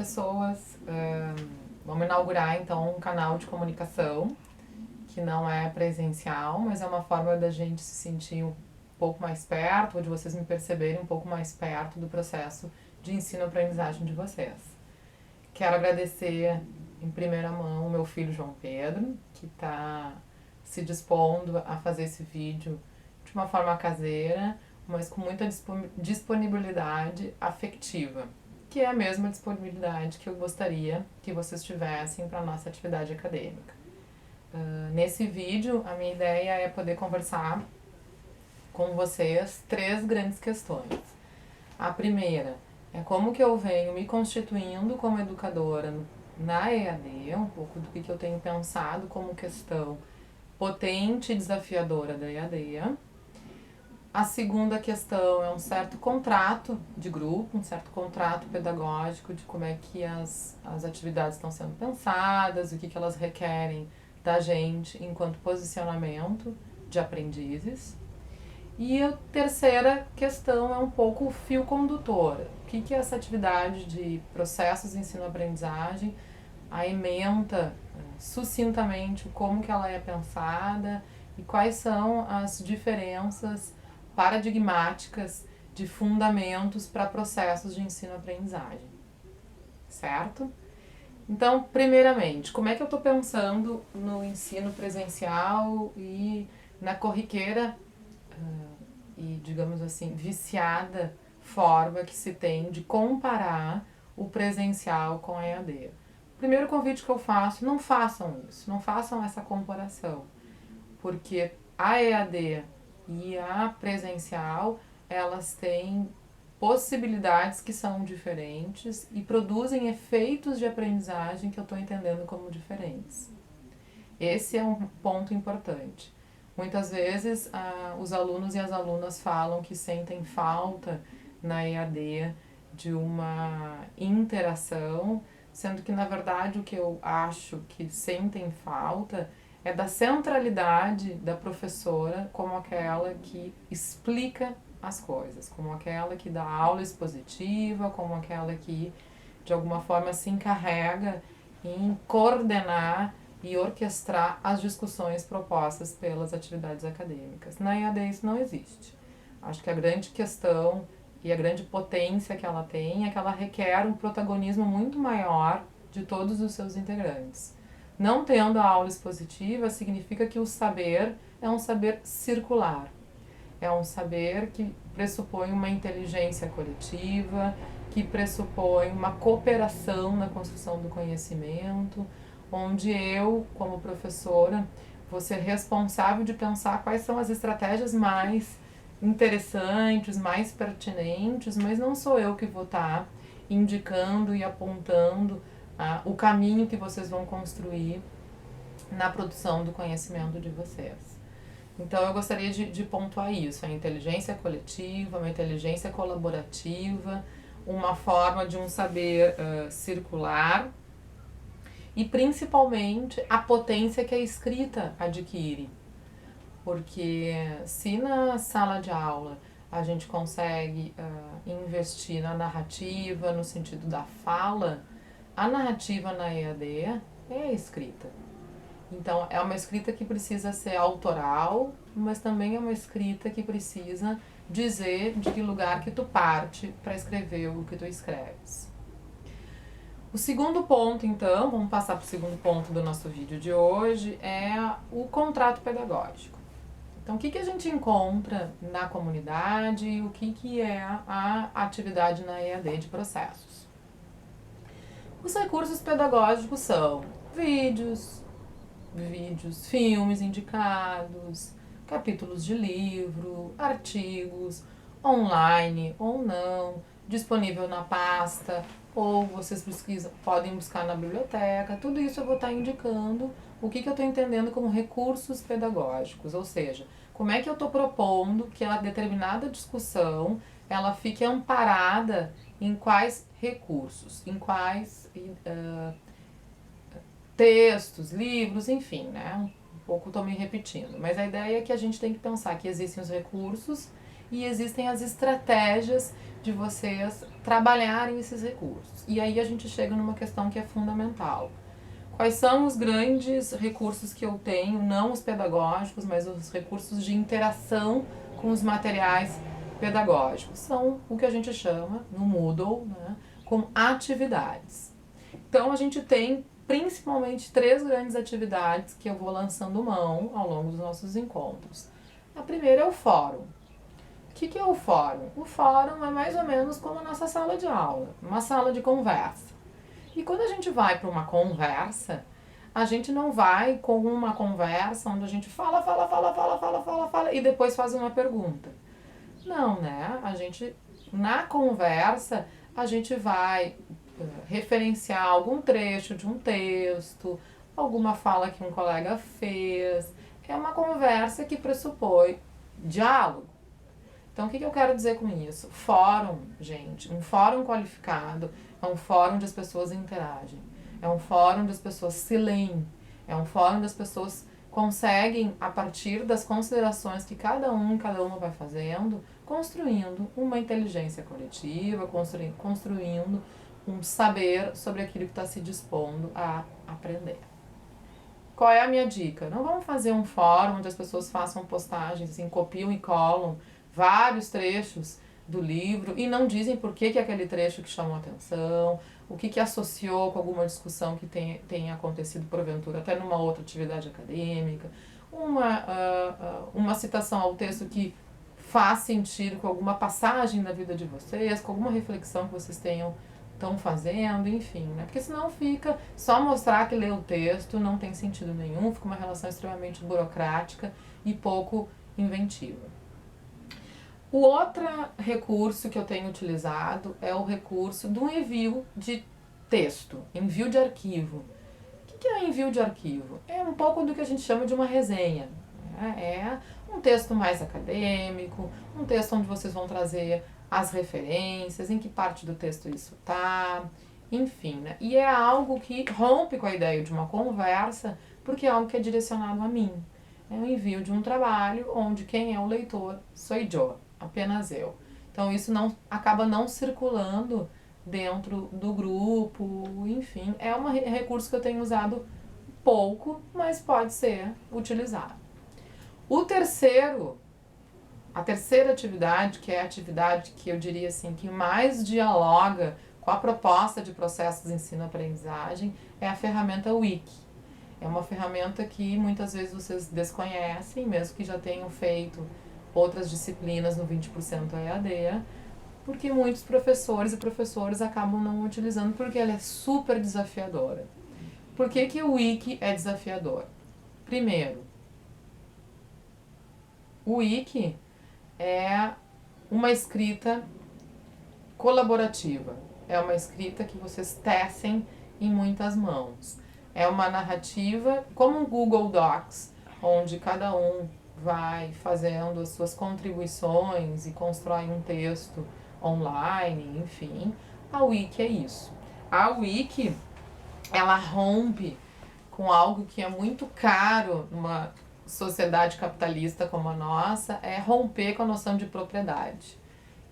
pessoas. Vamos inaugurar então um canal de comunicação que não é presencial, mas é uma forma da gente se sentir um pouco mais perto, ou de vocês me perceberem um pouco mais perto do processo de ensino-aprendizagem de vocês. Quero agradecer em primeira mão o meu filho João Pedro, que está se dispondo a fazer esse vídeo de uma forma caseira, mas com muita disponibilidade afetiva, que é a mesma disponibilidade que eu gostaria que vocês tivessem para a nossa atividade acadêmica. Nesse vídeo, a minha ideia é poder conversar com vocês 3 grandes questões. A primeira é como que eu venho me constituindo como educadora na EAD, um pouco do que eu tenho pensado como questão potente e desafiadora da EAD. A segunda questão é um certo contrato de grupo, um certo contrato pedagógico de como é que as atividades estão sendo pensadas, o que elas requerem da gente enquanto posicionamento de aprendizes. E a terceira questão é um pouco o fio condutor. O que é essa atividade de processos de ensino-aprendizagem, a ementa sucintamente como que ela é pensada e quais são as diferenças paradigmáticas de fundamentos para processos de ensino-aprendizagem, certo? Então, primeiramente, como é que eu estou pensando no ensino presencial e na corriqueira e, digamos assim, viciada forma que se tem de comparar o presencial com a EAD? O primeiro convite que eu faço, não façam isso, não façam essa comparação, porque a EAD e a presencial, elas têm possibilidades que são diferentes e produzem efeitos de aprendizagem que eu estou entendendo como diferentes. Esse é um ponto importante. Muitas vezes os alunos e as alunas falam que sentem falta na EAD de uma interação, sendo que na verdade o que eu acho que sentem falta é da centralidade da professora como aquela que explica as coisas, como aquela que dá aula expositiva, como aquela que de alguma forma se encarrega em coordenar e orquestrar as discussões propostas pelas atividades acadêmicas. Na EAD isso não existe. Acho que a grande questão e a grande potência que ela tem é que ela requer um protagonismo muito maior de todos os seus integrantes. Não tendo a aula expositiva significa que o saber é um saber circular. É um saber que pressupõe uma inteligência coletiva, que pressupõe uma cooperação na construção do conhecimento, onde eu, como professora, vou ser responsável de pensar quais são as estratégias mais interessantes, mais pertinentes, mas não sou eu que vou estar indicando e apontando o caminho que vocês vão construir na produção do conhecimento de vocês. Então eu gostaria de pontuar isso, a inteligência coletiva, uma inteligência colaborativa, uma forma de um saber circular e principalmente a potência que a escrita adquire. Porque se na sala de aula a gente consegue investir na narrativa, no sentido da fala, a narrativa na EAD é a escrita. Então, é uma escrita que precisa ser autoral, mas também é uma escrita que precisa dizer de que lugar que tu parte para escrever o que tu escreves. O segundo ponto, então, vamos passar para o segundo ponto do nosso vídeo de hoje, é o contrato pedagógico. Então, o que a gente encontra na comunidade e o que é a atividade na EAD de processos? Os recursos pedagógicos são vídeos, filmes indicados, capítulos de livro, artigos, online ou não, disponível na pasta, ou vocês podem buscar na biblioteca. Tudo isso eu vou estar indicando o que eu estou entendendo como recursos pedagógicos, ou seja, como é que eu estou propondo que a determinada discussão ela fique amparada em quais recursos, em quais textos, livros, enfim, né? Um pouco estou me repetindo, mas a ideia é que a gente tem que pensar que existem os recursos e existem as estratégias de vocês trabalharem esses recursos. E aí a gente chega numa questão que é fundamental. Quais são os grandes recursos que eu tenho, não os pedagógicos, mas os recursos de interação com os materiais pedagógicos? São o que a gente chama, no Moodle, né, como atividades. Então a gente tem principalmente 3 grandes atividades que eu vou lançando mão ao longo dos nossos encontros. A primeira é o fórum. O que é o fórum? O fórum é mais ou menos como a nossa sala de aula, uma sala de conversa. E quando a gente vai para uma conversa, a gente não vai com uma conversa onde a gente fala e depois faz uma pergunta. Não, né? A gente, na conversa, a gente vai referenciar algum trecho de um texto, alguma fala que um colega fez. É uma conversa que pressupõe diálogo. Então, o que eu quero dizer com isso? Fórum, gente, um fórum qualificado é um fórum onde as pessoas interagem, é um fórum onde as pessoas se leem, é um fórum onde as pessoas conseguem, a partir das considerações que cada uma vai fazendo, construindo uma inteligência coletiva, construindo um saber sobre aquilo que está se dispondo a aprender. Qual é a minha dica? Não vamos fazer um fórum onde as pessoas façam postagens, assim, copiam e colam vários trechos do livro e não dizem por que aquele trecho que chamou a atenção, o que associou com alguma discussão que tenha acontecido porventura até numa outra atividade acadêmica, uma citação ao texto que faz sentido com alguma passagem da vida de vocês, com alguma reflexão que vocês estão fazendo, enfim, né? Porque senão fica só mostrar que lê o texto, não tem sentido nenhum, fica uma relação extremamente burocrática e pouco inventiva. O outro recurso que eu tenho utilizado é o recurso do envio de texto, envio de arquivo. O que é envio de arquivo? É um pouco do que a gente chama de uma resenha. É um texto mais acadêmico, um texto onde vocês vão trazer as referências, em que parte do texto isso está, enfim, né? E é algo que rompe com a ideia de uma conversa, porque é algo que é direcionado a mim. É um envio de um trabalho onde quem é o leitor sou eu, apenas eu. Então isso acaba não circulando dentro do grupo, enfim, é um recurso que eu tenho usado pouco, mas pode ser utilizado. A terceira atividade, que é a atividade que eu diria assim, que mais dialoga com a proposta de processos de ensino-aprendizagem, é a ferramenta Wiki. É uma ferramenta que muitas vezes vocês desconhecem, mesmo que já tenham feito outras disciplinas no 20% EAD, porque muitos professores e professoras acabam não utilizando porque ela é super desafiadora. Por que o Wiki é desafiador? Primeiro, o Wiki é uma escrita colaborativa, é uma escrita que vocês tecem em muitas mãos. É uma narrativa como um Google Docs, onde cada um vai fazendo as suas contribuições e constrói um texto online, enfim. A Wiki é isso. A Wiki, ela rompe com algo que é muito caro numa sociedade capitalista como a nossa, é romper com a noção de propriedade.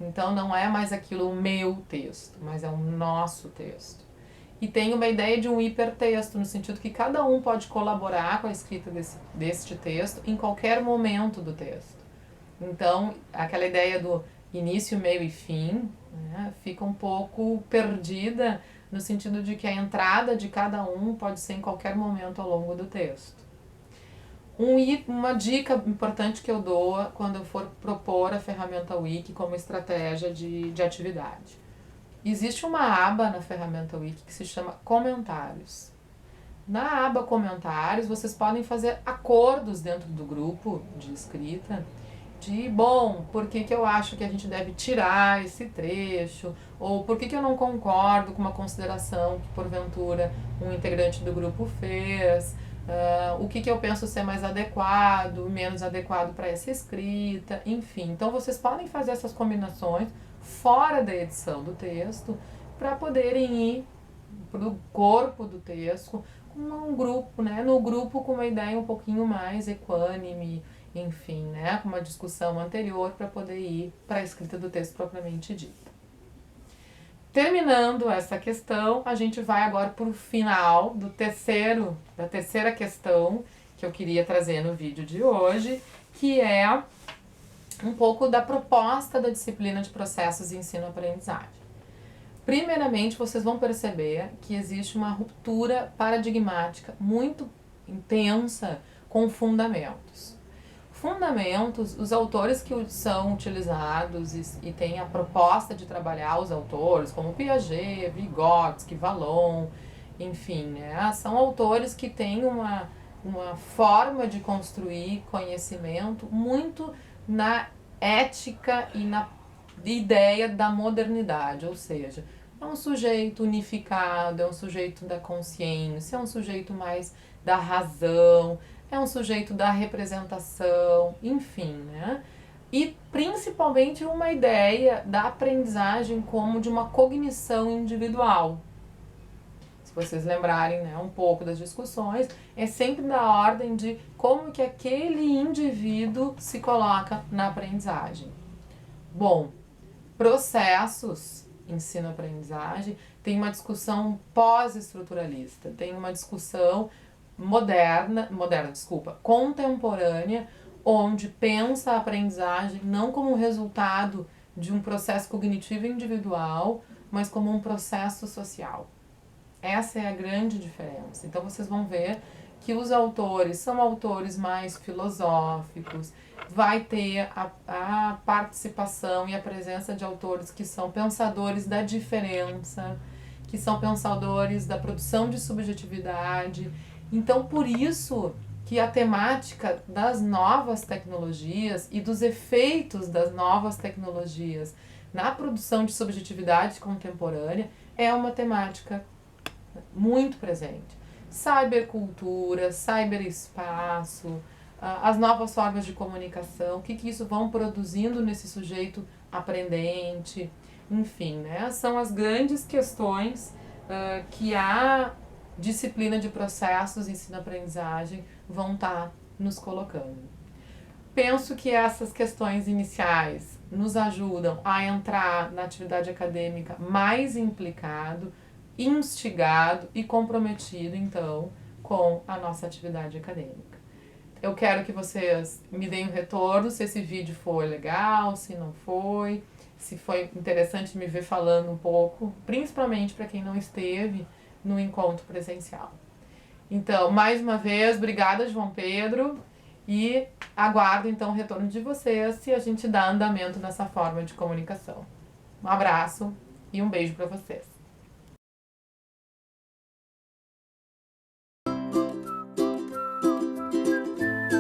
Então não é mais aquilo o meu texto, mas é o nosso texto. E tem uma ideia de um hipertexto, no sentido que cada um pode colaborar com a escrita deste texto em qualquer momento do texto. Então, aquela ideia do início, meio e fim, né, fica um pouco perdida no sentido de que a entrada de cada um pode ser em qualquer momento ao longo do texto. Uma dica importante que eu dou quando eu for propor a ferramenta Wiki como estratégia de atividade. Existe uma aba na ferramenta Wiki que se chama Comentários. Na aba Comentários, vocês podem fazer acordos dentro do grupo de escrita de, bom, por que eu acho que a gente deve tirar esse trecho, ou por que eu não concordo com uma consideração que, porventura, um integrante do grupo fez, o que eu penso ser mais adequado, menos adequado para essa escrita, enfim. Então, vocês podem fazer essas combinações fora da edição do texto para poderem ir para o corpo do texto com um grupo, né? No grupo com uma ideia um pouquinho mais equânime enfim, né, com uma discussão anterior para poder ir para a escrita do texto propriamente dita. Terminando essa questão, a gente vai agora para o final da terceira questão que eu queria trazer no vídeo de hoje, que é um pouco da proposta da disciplina de processos de ensino-aprendizagem. Primeiramente, vocês vão perceber que existe uma ruptura paradigmática muito intensa com fundamentos. Fundamentos, os autores que são utilizados e têm a proposta de trabalhar os autores, como Piaget, Vygotsky, Vallon, enfim, né, são autores que têm uma forma de construir conhecimento muito na ética e na ideia da modernidade, ou seja, é um sujeito unificado, é um sujeito da consciência, é um sujeito mais da razão, é um sujeito da representação, enfim, né? E principalmente uma ideia da aprendizagem como de uma cognição individual. Se vocês lembrarem, né, um pouco das discussões, é sempre da ordem de como que aquele indivíduo se coloca na aprendizagem. Bom, processos, ensino-aprendizagem, tem uma discussão pós-estruturalista, tem uma discussão contemporânea, onde pensa a aprendizagem não como resultado de um processo cognitivo individual, mas como um processo social. Essa é a grande diferença. Então vocês vão ver que os autores são autores mais filosóficos, vai ter a participação e a presença de autores que são pensadores da diferença, que são pensadores da produção de subjetividade. Então, por isso que a temática das novas tecnologias e dos efeitos das novas tecnologias na produção de subjetividade contemporânea é uma temática muito presente. Cybercultura, cyberespaço, as novas formas de comunicação, o que isso vão produzindo nesse sujeito aprendente, enfim, né? São as grandes questões que a disciplina de processos, ensino-aprendizagem vão estar nos colocando. Penso que essas questões iniciais nos ajudam a entrar na atividade acadêmica mais implicado, instigado e comprometido, então, com a nossa atividade acadêmica. Eu quero que vocês me deem um retorno se esse vídeo foi legal, se não foi, se foi interessante me ver falando um pouco, principalmente para quem não esteve no encontro presencial. Então, mais uma vez, obrigada, João Pedro, e aguardo então o retorno de vocês se a gente dá andamento nessa forma de comunicação. Um abraço e um beijo para vocês.